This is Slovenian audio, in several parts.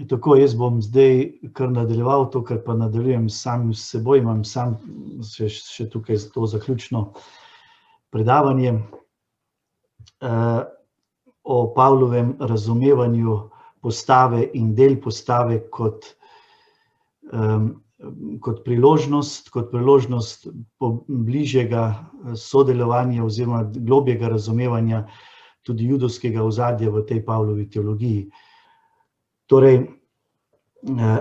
Tako, jaz bom zdaj kar nadaljeval to, kar pa nadaljujem sam s seboj, imam sam še tukaj to zaključno predavanje o Pavlovem razumevanju postave in del postave kot priložnost bližjega sodelovanja oziroma globjega razumevanja tudi judovskega ozadja v tej Pavlovi teologiji. Torej,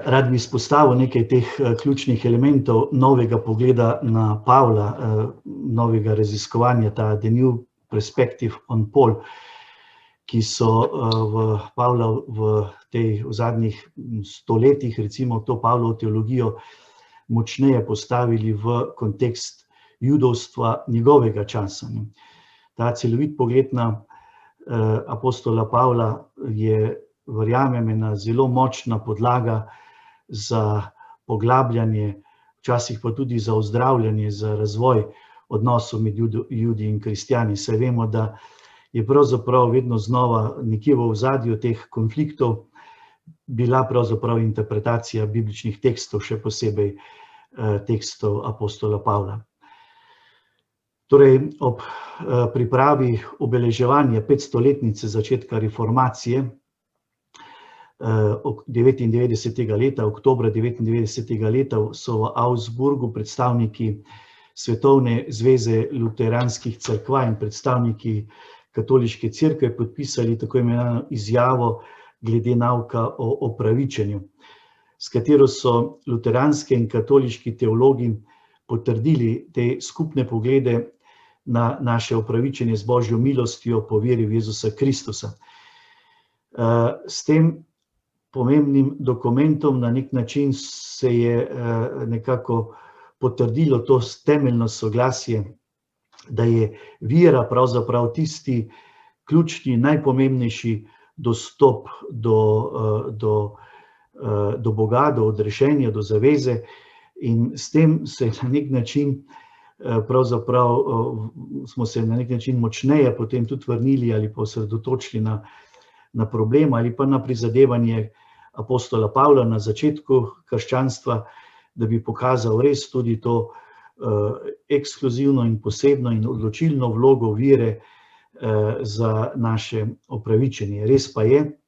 rad bi izpostavil nekaj teh ključnih elementov novega pogleda na Pavla, novega raziskovanja, ta The New Perspective on Paul, ki so Pavla v zadnjih stoletjih, recimo to Pavlovo teologijo, močneje postavili v kontekst judovstva njegovega časa. Ta celovit pogled na apostola Pavla je, verjamem, ena zelo močna podlaga za poglabljanje, včasih pa tudi za ozdravljanje, za razvoj odnosov med Judi in kristjani. Saj vemo, da je pravzaprav vedno znova nekje v ozadju teh konfliktov bila pravzaprav interpretacija bibličnih tekstov, še posebej tekstov apostola Pavla. Torej, ob pripravi obeleževanja 500-letnice začetka reformacije, 99. leta, oktobra 99. leta so v Augsburgu predstavniki Svetovne zveze luteranskih cerkva in predstavniki katoliške cerkve podpisali tako imenovano izjavo glede nauka o opravičenju, s katero so luteranske in katoliški teologi potrdili te skupne poglede na naše opravičenje z Božjo milostjo po veri v Jezusa Kristusa. S tem pomembnim dokumentom na nek način se je nekako potrdilo to temeljno soglasje, da je vera pravzaprav tisti ključni, najpomembnejši dostop do Boga, do odrešenja, do zaveze, in s tem se na nek način pravzaprav smo se na nek način močneje potem tudi vrnili ali pa osredotočili na problem ali pa na prizadevanje apostola Pavla na začetku krščanstva, da bi pokazal res tudi to ekskluzivno in posebno in odločilno vlogo vere za naše opravičenje. Res pa je,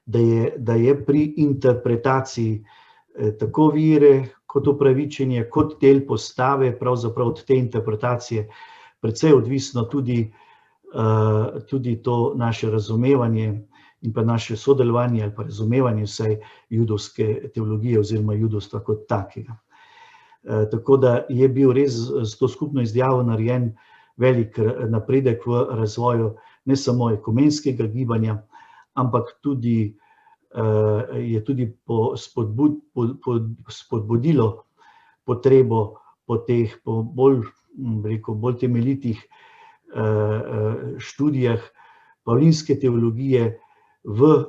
da je pri interpretaciji tako vere kot opravičenje, kot del postave, pravzaprav od te interpretacije precej odvisno tudi to naše razumevanje in pa naše sodelovanje ali pa razumevanje vsaj judovske teologije oziroma judovstva kot takega. Tako da je bil res s to skupno izjavo narejen velik napredek v razvoju ne samo ekumenskega gibanja, ampak tudi je tudi spodbudilo potrebo po teh bolj temeljitih študijah pavlinske teologije v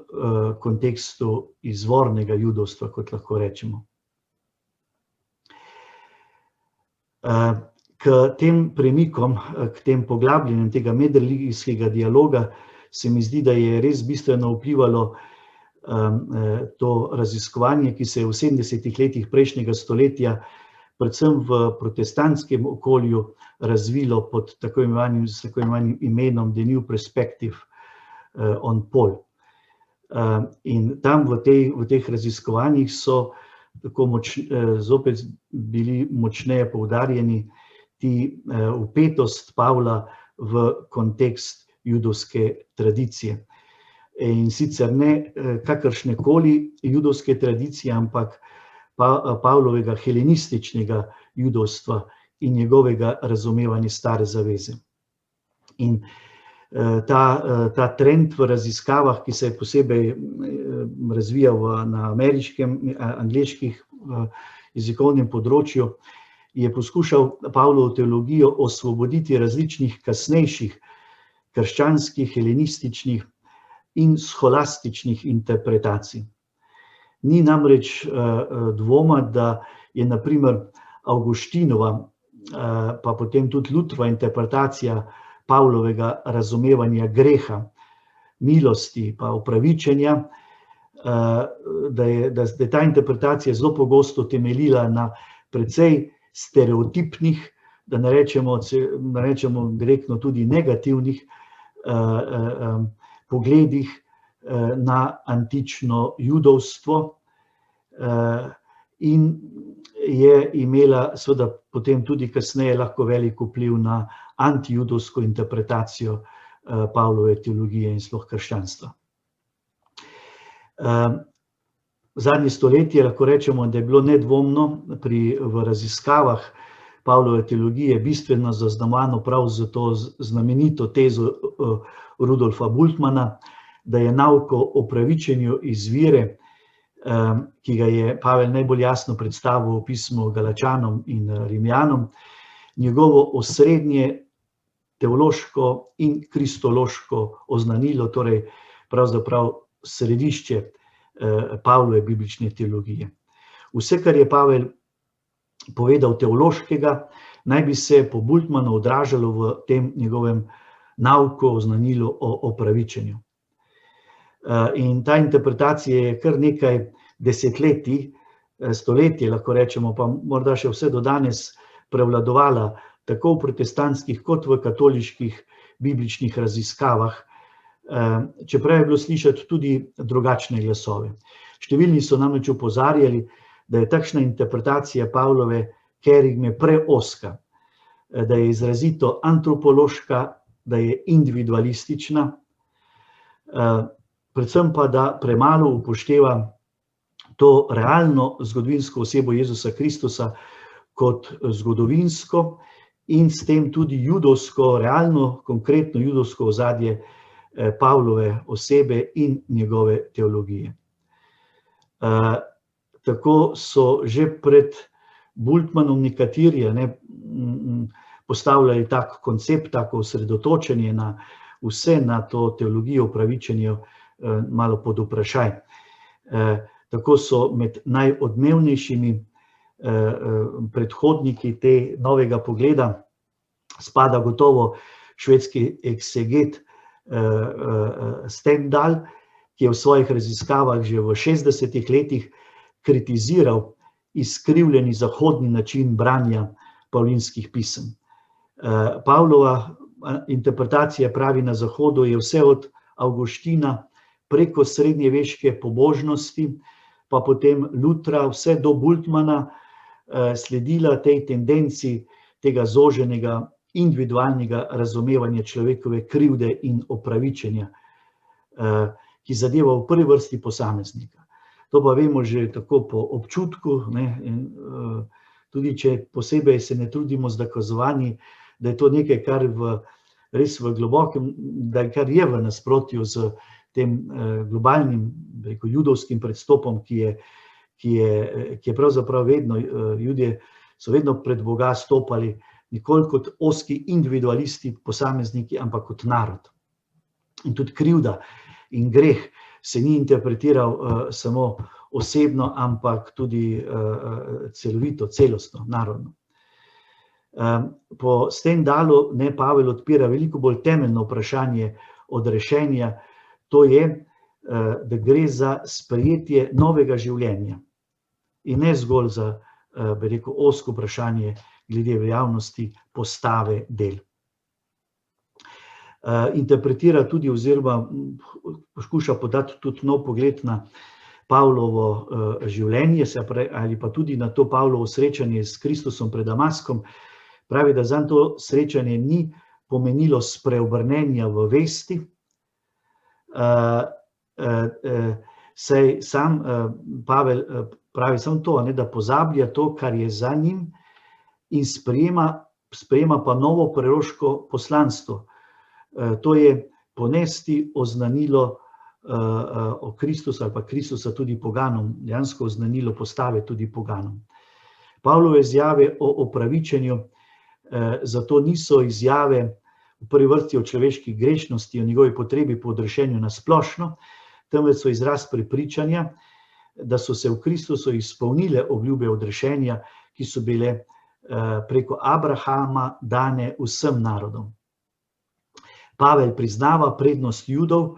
kontekstu izvornega judovstva, kot lahko rečemo. K tem premikom, k tem poglabljanjem tega medreligijskega dialoga se mi zdi, da je res bistveno vplivalo to raziskovanje, ki se je v 70. letih prejšnjega stoletja predvsem v protestantskem okolju razvilo pod tako imenovanim imenom The New Perspective on Paul. In tam v teh raziskovanjih so tako zopet bili močneje poudarjeni ti vpetost Pavla v kontekst judovske tradicije. In sicer ne kakršnekoli judovske tradicije, ampak Pavlovega helenističnega judovstva in njegovega razumevanja stare zaveze. In ta trend v raziskavah, ki se je posebej razvijal na angleških jezikovnem področju, je poskušal Pavlovo teologijo osvoboditi različnih kasnejših krščanskih, helenističnih in scholastičnih interpretacij. Ni namreč dvoma, da je na primer Avguštinova, pa potem tudi Lutrova interpretacija Pavlovega razumevanja greha, milosti pa opravičenja da je ta interpretacija zelo pogosto temeljila na precej stereotipnih, da ne rečemo direktno tudi negativnih pogledih na antično judovstvo in je imela seveda potem tudi kasneje lahko velik vpliv na antijudovsko interpretacijo Pavlove teologije in sploh krščanstva. Zadnje stoletje lahko rečemo, da je bilo nedvomno v raziskavah Pavlove teologije bistveno zaznamovano prav za to znamenito tezo Rudolfa Bultmanna, da je nauk o opravičenju iz vere, ki ga je Pavel najbolj jasno predstavil v pismu Galačanom in Rimljanom, njegovo osrednje teološko in kristološko oznanilo, torej pravzaprav središče Pavlove biblične teologije. Vse, kar je Pavel povedal teološkega, naj bi se po Bultmannu odražalo v tem njegovem nauku, oznanilu o opravičenju. In ta interpretacija je kar nekaj desetletij, stoletje lahko rečemo, pa morda še vse do danes prevladovala tako v protestantskih kot v katoliških bibličnih raziskavah, čeprav je bilo slišati tudi drugačne glasove. Številni so namreč opozarjali, da je takšna interpretacija Pavlove kerigme preozka, da je izrazito antropološka, da je individualistična, predvsem pa, da premalo upošteva to realno zgodovinsko osebo Jezusa Kristusa kot zgodovinsko in s tem tudi judovsko, realno, konkretno judovsko ozadje Pavlove osebe in njegove teologije. Tako so že pred Bultmannom nekateri postavljali tak koncept, tako osredotočenje na vse, na to teologijo opravičenja malo pod vprašaj. Tako so med najodmevnejšimi predhodniki te novega pogleda spada gotovo švedski ekseget Stendhal, ki je v svojih raziskavah že v 60. letih kritiziral izkrivljeni zahodni način branja pavlinskih pisem. Pavlova interpretacija pravi, na Zahodu je vse od Avguština preko srednjeveške pobožnosti, pa potem Lutra, vse do Bultmanna sledila tej tendenci tega zoženega individualnega razumevanja človekove krivde in opravičenja, ki zadeva v prvi vrsti posameznika. To pa vemo že tako po občutku, tudi če posebej se ne trudimo z dokazovanji, da je to nekaj, kar res v globokem, kar je v nasprotju z tem globalnim, judovskim predstopom, ki je pravzaprav vedno, Judje so vedno pred Boga stopali nikoli kot ozki individualisti, posamezniki, ampak kot narod. In tudi krivda in greh se ni interpretiral samo osebno, ampak tudi celovito, celostno, narodno. Po Stendhalu Pavel odpira veliko bolj temeljno vprašanje odrešenja, to je, da gre za sprejetje novega življenja in ne zgolj za, bi rekel, ozko vprašanje glede veljavnosti postave del. Interpretira tudi oziroma poskuša podati tudi nov pogled na Pavlovo življenje, ali pa tudi na to Pavlovo srečanje s Kristusom pred Damaskom. Pravi, da zanj to srečanje ni pomenilo spreobrnenja v vesti, saj sam Pavel pravi samo to, da pozablja to, kar je za njim, in sprejema pa novo preroško poslanstvo. To je ponesti oznanilo o Kristusu ali pa Kristusa tudi poganom, dejansko oznanilo postave tudi poganom. Pavlove izjave o opravičenju zato niso izjave v prvi vrsti o človeški grešnosti, o njegovi potrebi po odrešenju na splošno, temveč so izraz prepričanja, da so se v Kristusu izpolnile obljube odrešenja, ki so bile preko Abrahama dane vsem narodom. Pavel priznava prednost Judov,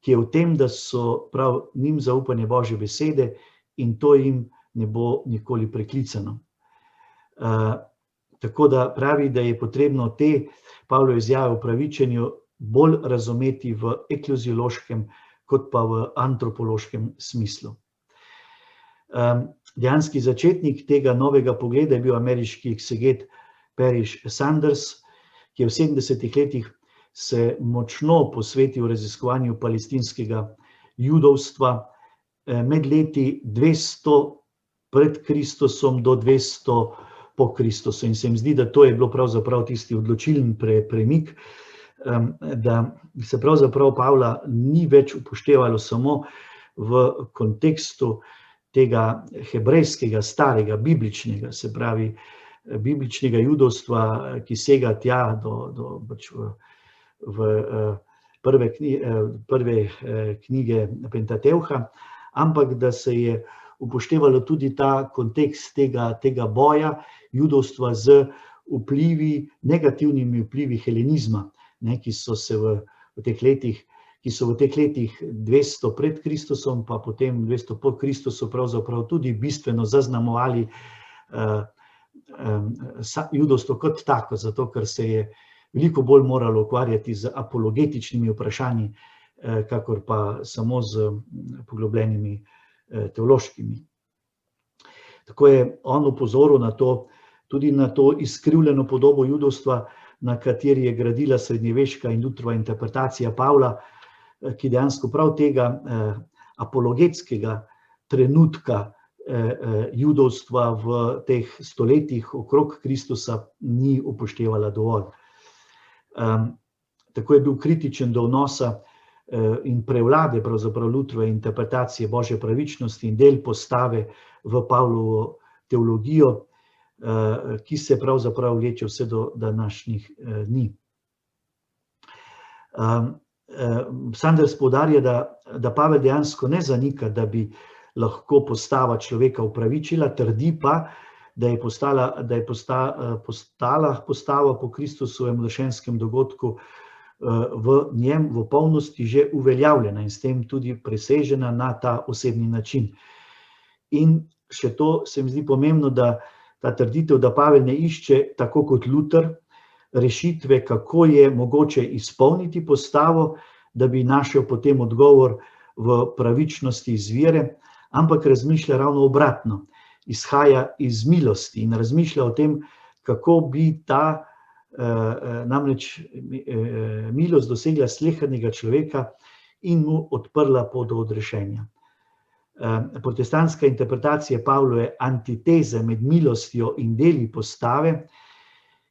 ki je v tem, da so prav njim zaupanje Božje besede in to jim ne bo nikoli preklicano. Tako da pravi, da je potrebno te Pavlove izjave o upravičenju bolj razumeti v ekleziološkem kot pa v antropološkem smislu. Dejanski začetnik tega novega pogleda je bil ameriški ekseget Parrish Sanders, ki je v 70. letih se močno posvetil raziskovanju palestinskega judovstva med leti 200 pred Kristusom do 200 po Kristusu. In se mi zdi, da to je bilo pravzaprav tisti odločilen premik, da se pravzaprav Pavla ni več upoštevalo samo v kontekstu tega hebrejskega, starega, bibličnega, se pravi bibličnega judovstva, ki sega tja do prve knjige Pentatevha, ampak da se je upoštevalo tudi ta kontekst tega boja judovstva z vplivi, negativnimi vplivi helenizma, ki so se v teh letih, 200 pred Kristusom, pa potem 200 po Kristusu pravzaprav tudi bistveno zaznamovali judovstvo kot tako, zato ker se je veliko bolj moralo ukvarjati z apologetičnimi vprašanji, kakor pa samo z poglobljenimi teološkimi. Tako je on opozoril na to, tudi na to izkrivljeno podobo judovstva, na kateri je gradila srednjeveška in Lutrova interpretacija Pavla, ki dejansko prav tega apologetskega trenutka judovstva v teh stoletjih okrog Kristusa ni upoštevala dovolj. Tako je bil kritičen do odnosa in prevlade pravzaprav Lutrove interpretacije Božje pravičnosti in del postave v Pavlovo teologijo, ki se pravzaprav vleče vse do današnjih dni. Sanders poudarja, da Pavel dejansko ne zanika, da bi lahko postava človeka upravičila, trdi pa, da je postala postava po Kristusovem mlašenskem dogodku v njem v polnosti že uveljavljena in s tem tudi presežena na ta osebni način. In še to se mi zdi pomembno, da ta trditev, da Pavel ne išče, tako kot Luther, rešitve, kako je mogoče izpolniti postavo, da bi našel potem odgovor v pravičnosti iz vere, ampak razmišlja ravno obratno. Izhaja iz milosti in razmišlja o tem, kako bi ta namreč milost dosegla slehernega človeka in mu odprla pot do odrešenja. Protestantska interpretacija Pavlove antiteze med milostjo in deli postave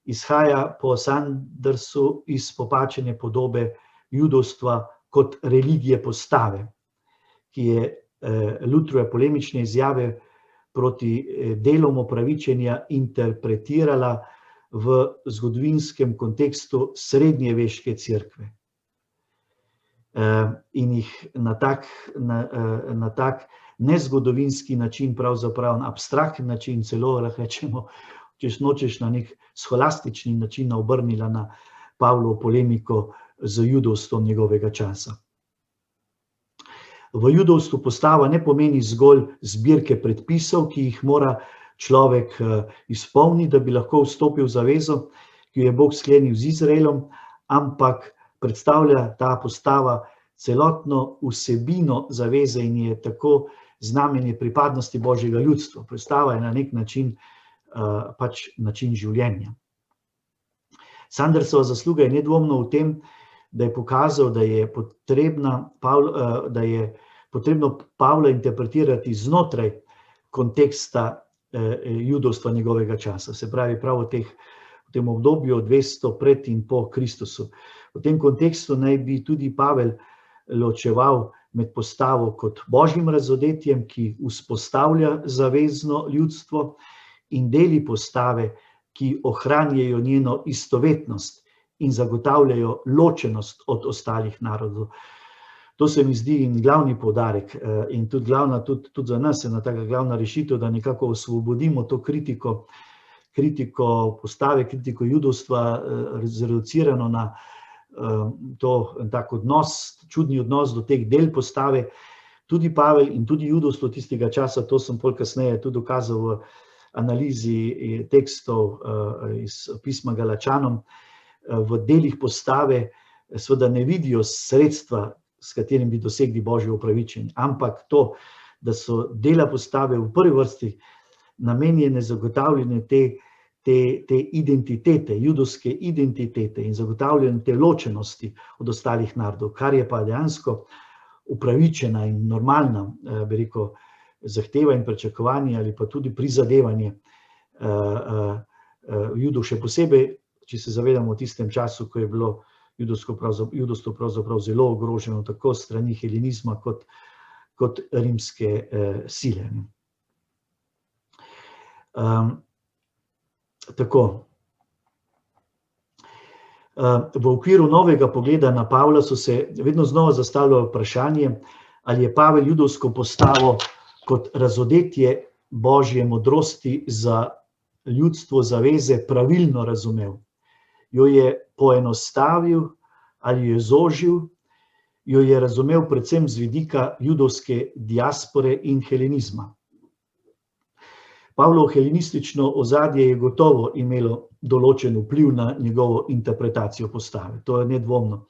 izhaja po Sandersu iz popačene podobe judovstva kot religije postave, ki je Lutrove polemične izjave proti delom opravičenja interpretirala v zgodovinskem kontekstu srednjeveške cerkve. In jih na tak nezgodovinski način, pravzaprav na abstraktni način, celo lahko rečemo, če nočeš na nek scholastični način obrnila na Pavlovo polemiko z judovstvom njegovega časa. V judovstvu postava ne pomeni zgolj zbirke predpisov, ki jih mora človek izpolniti, da bi lahko vstopil v zavezo, ki jo je Bog sklenil z Izraelom, ampak predstavlja ta postava celotno vsebino zaveze in je tako znamenje pripadnosti Božjega ljudstva. Postava je na nek način pač način življenja. Sandersova zasluga je nedvomno v tem, da je pokazal, da je potrebno Pavla interpretirati znotraj konteksta judovstva njegovega časa, se pravi prav v tem obdobju 200 pred in po Kristusu. V tem kontekstu naj bi tudi Pavel ločeval med postavo kot božjim razodetjem, ki vzpostavlja zavezno ljudstvo, in deli postave, ki ohranjajo njeno istovetnost in zagotavljajo ločenost od ostalih narodov. To se mi zdi glavni poudarek in tudi za nas ena taka glavna rešitev, da nekako osvobodimo to kritiko postave, kritiko judovstva, zreducirano na en tak odnos, čudni odnos do teh del postave. Tudi Pavel in tudi judovstvo tistega časa, to sem pol kasneje tudi dokazal v analizi tekstov iz pisma Galačanom, v delih postave seveda ne vidijo sredstva, s katerim bi dosegli božje upravičenje, ampak to, da so dela postave v prvi vrsti namenjene zagotavljanju te identitete, judovske identitete in zagotavljanju te ločenosti od ostalih narodov, kar je pa dejansko upravičena in normalna, bi rekel, zahteva in pričakovanje ali pa tudi prizadevanje Judov, še posebej, če se zavedamo v tistem času, ko je bilo judovstvo pravzaprav zelo ogroženo tako s strani helenizma kot rimske sile. Tako. V okviru novega pogleda na Pavla so se vedno znova zastavljalo vprašanje, ali je Pavel judovsko postavo kot razodetje božje modrosti za ljudstvo zaveze pravilno razumel. Jo je poenostavil ali jo je zožil, jo je razumel predvsem z vidika judovske diaspore in helenizma. Pavlovo helenistično ozadje je gotovo imelo določen vpliv na njegovo interpretacijo postave, to je nedvomno.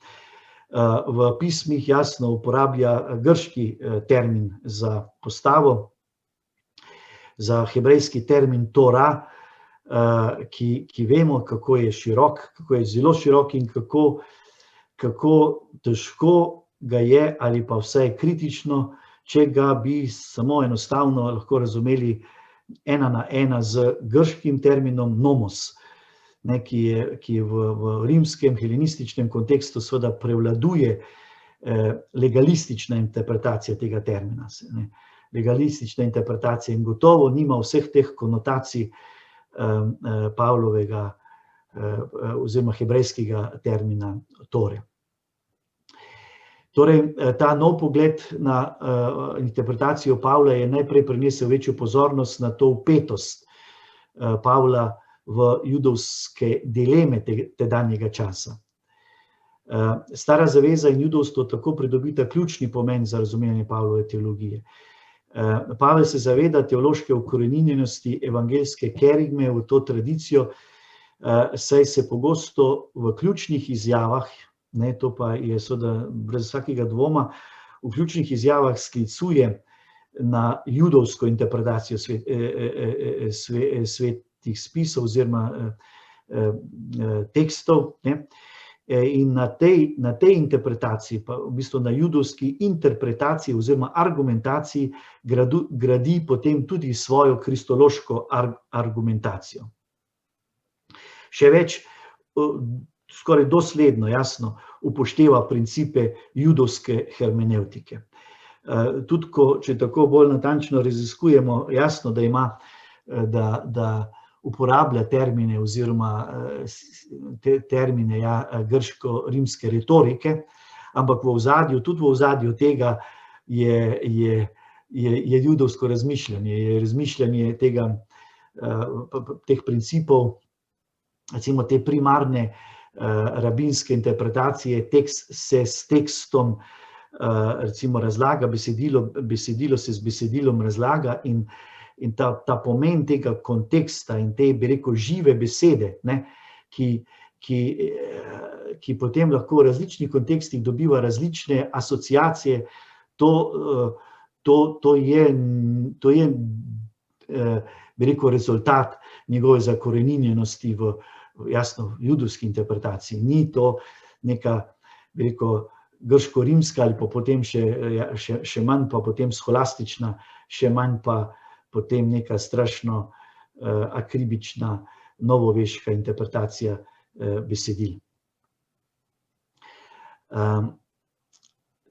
V pismih jasno uporablja grški termin za postavo, za hebrejski termin Tora, ki vemo, kako je širok, kako je zelo širok in kako težko ga je ali pa vsaj kritično, če ga bi samo enostavno lahko razumeli ena na ena z grškim terminom nomos, ki je v rimskem helenističnem kontekstu seveda prevladuje legalistična interpretacija tega termina. Legalistična interpretacija in gotovo nima vseh teh konotacij Pavlovega oziroma hebrejskega termina Tore. Torej, ta nov pogled na interpretacijo Pavla je najprej prinesel večjo pozornost na to vpetost Pavla v judovske dileme tedanjega časa. Stara zaveza in judovstvo tako pridobita ključni pomen za razumevanje Pavlove teologije. Pavel se zaveda teološke ukoreninjenosti evangeljske kerigme v to tradicijo, saj se pogosto v ključnih izjavah, to pa je seveda brez vsakega dvoma, v ključnih izjavah sklicuje na judovsko interpretacijo svetih spisov oziroma tekstov, in na tej interpretaciji, pa v bistvu na judovski interpretaciji oziroma argumentaciji gradi potem tudi svojo kristološko argumentacijo. Še več, skoraj dosledno, jasno, upošteva principe judovske hermenevtike. Tudi, če tako bolj natančno raziskujemo, jasno, da uporablja termine oziroma termine grško-rimske retorike, ampak tudi v ozadju tega je judovsko razmišljanje, je razmišljanje teh principov, recimo te primarne rabinske interpretacije, se s tekstom recimo razlaga, besedilo se z besedilom razlaga in ta pomen tega konteksta in te, bi rekel, žive besede, ki potem lahko v različnih kontekstih dobiva različne asociacije, to je, bi rekel, rezultat njegove zakoreninjenosti v jasno judovski interpretaciji. Ni to neka, bi rekel, grško-rimska ali pa potem še manj pa potem scholastična, še manj pa potem neka strašno akribična novoveška interpretacija besedil.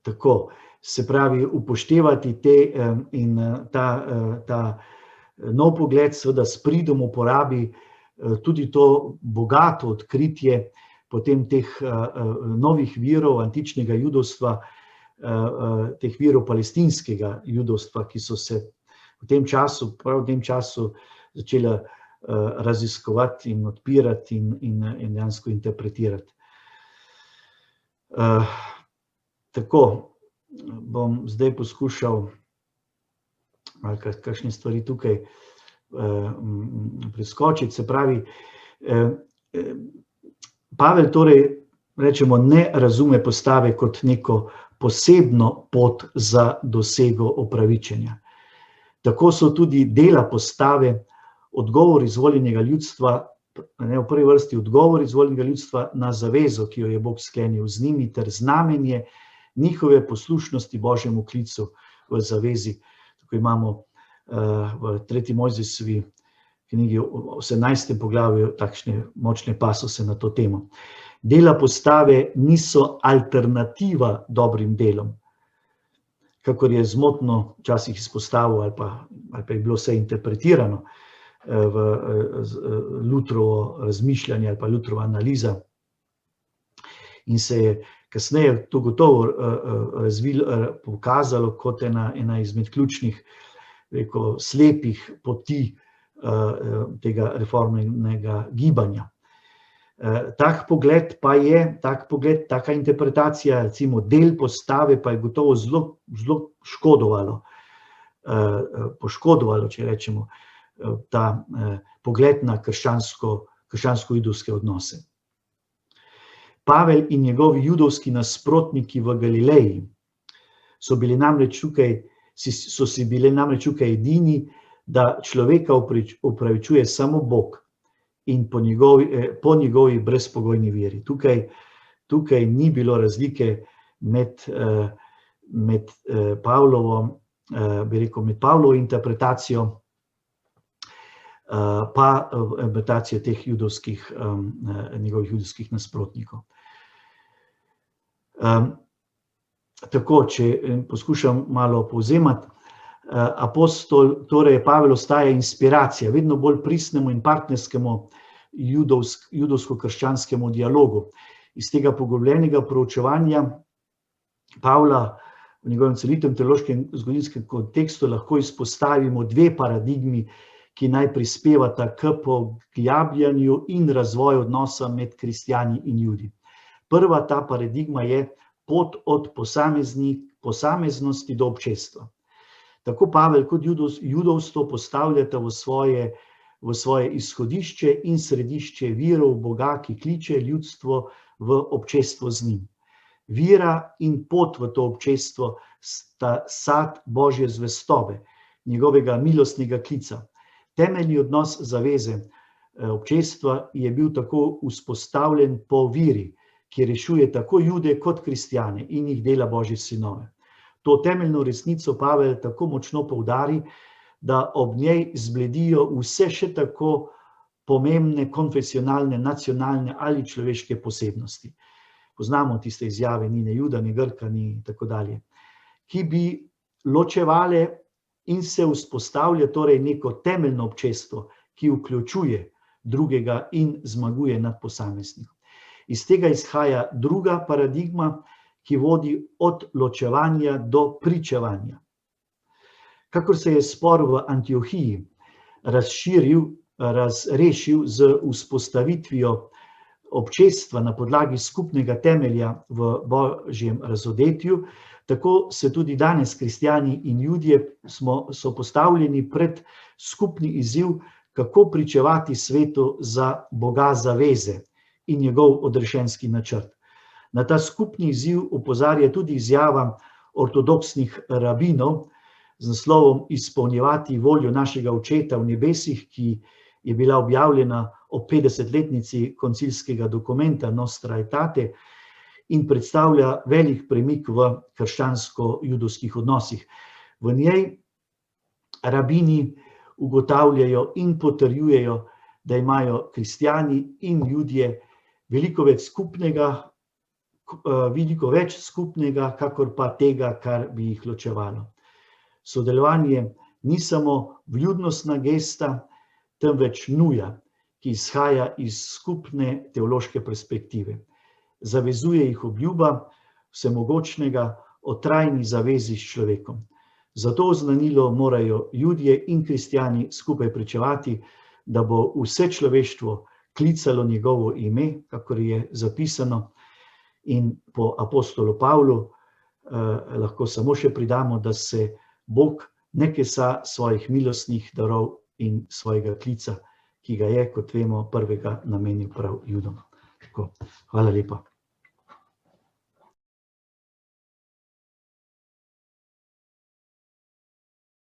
Tako, se pravi, upoštevati in ta nov pogled seveda s pridom uporabi tudi to bogato odkritje potem teh novih virov antičnega judovstva, teh virov palestinskega judovstva, ki so se prav v tem času začela raziskovati in odpirati in dejansko interpretirati. Tako, bom zdaj poskušal kakšne stvari tukaj preskočiti, se pravi, Pavel torej, rečemo, ne razume postave kot neko posebno pot za dosego opravičenja. Tako so tudi dela postave odgovor izvoljenega ljudstva, v prvi vrsti odgovor izvoljenega ljudstva na zavezo, ki jo je Bog sklenil z njimi, ter znamenje njihove poslušnosti Božjemu klicu v zavezi. Tako imamo v 3. Mojzesovi knjigi v 18. poglavju takšne močne pasuse na to temo. Dela postave niso alternativa dobrim delom, kakor je zmotno včasih izpostavil ali pa je bilo vse interpretirano v Lutrovo razmišljanje ali pa Lutrova analiza. In se je kasneje to gotovo pokazalo kot ena izmed ključnih, rekel, slepih poti tega reformnega gibanja. Tak pogled pa je, taka interpretacija, recimo del postave, pa je gotovo zelo poškodovalo, če rečemo, ta pogled na krščansko-judovske odnose. Pavel in njegovi judovski nasprotniki v Galileji so si bili namreč tukaj edini, da človeka opravičuje samo Bog in po njegovi brezpogojni veri. Tukaj ni bilo razlike med Pavlovo, bi rekel, med Pavlovo interpretacijo pa interpretacijo teh njegovih judovskih nasprotnikov. Tako, če poskušam malo povzemati, apostol, torej Pavel, ostaja inspiracija vedno bolj pristnemu in partnerskemu judovsko-krščanskemu dialogu. Iz tega poglobljenega proučevanja Pavla v njegovem celitem teološkem zgodovinskem kontekstu lahko izpostavimo dve paradigmi, ki naj prispevata k poglabljanju in razvoju odnosa med kristjani in Judi. Prva ta paradigma je pot od posameznosti do občestva. Tako Pavel kot judovstvo postavljata v svoje izhodišče in središče vero v Boga, ki kliče ljudstvo v občestvo z njim. Vira in pot v to občestvo sta sad Božje zvestobe, njegovega milostnega klica. Temeljni odnos zaveze občestva je bil tako vzpostavljen po viri, ki rešuje tako Jude kot kristjane in jih dela Božje sinove. To temeljno resnico Pavel tako močno poudari, da ob njej zbledijo vse še tako pomembne konfesionalne, nacionalne ali človeške posebnosti. Poznamo tiste izjave, ni ne Juda, ni Grka, ni tako dalje, ki bi ločevale in se vzpostavlja torej neko temeljno občestvo, ki vključuje drugega in zmaguje nad posameznikom. Iz tega izhaja druga paradigma, ki vodi od ločevanja do pričevanja. Kakor se je spor v Antiohiji razrešil z vzpostavitvijo občestva na podlagi skupnega temelja v Božjem razodetju, tako se tudi danes kristjani in Judje so postavljeni pred skupni izziv, kako pričevati svetu za Boga zaveze in njegov odrešenski načrt. Na ta skupni izziv opozarja tudi izjava ortodoksnih rabinov z naslovom Izpolnjevati voljo našega Očeta v nebesih, ki je bila objavljena ob 50-letnici koncilskega dokumenta Nostra Aetate in predstavlja velik premik v krščansko-judovskih odnosih. V njej rabini ugotavljajo in potrjujejo, da imajo kristjani in Judje veliko več skupnega, kakor pa tega, kar bi jih ločevalo. Sodelovanje ni samo vljudnostna gesta, temveč nuja, ki izhaja iz skupne teološke perspektive. Zavezuje jih obljuba vsemogočnega o trajni zavezi s človekom. Zato oznanilo morajo Judje in kristjani skupaj pričevati, da bo vse človeštvo klicalo njegovo ime, kakor je zapisano, In po apostolu Pavlu lahko samo še pridamo, da se Bog ne kesa svojih milostnih darov in svojega klica, ki ga je, kot vemo, prvega namenil prav Judom. Tako, hvala lepa.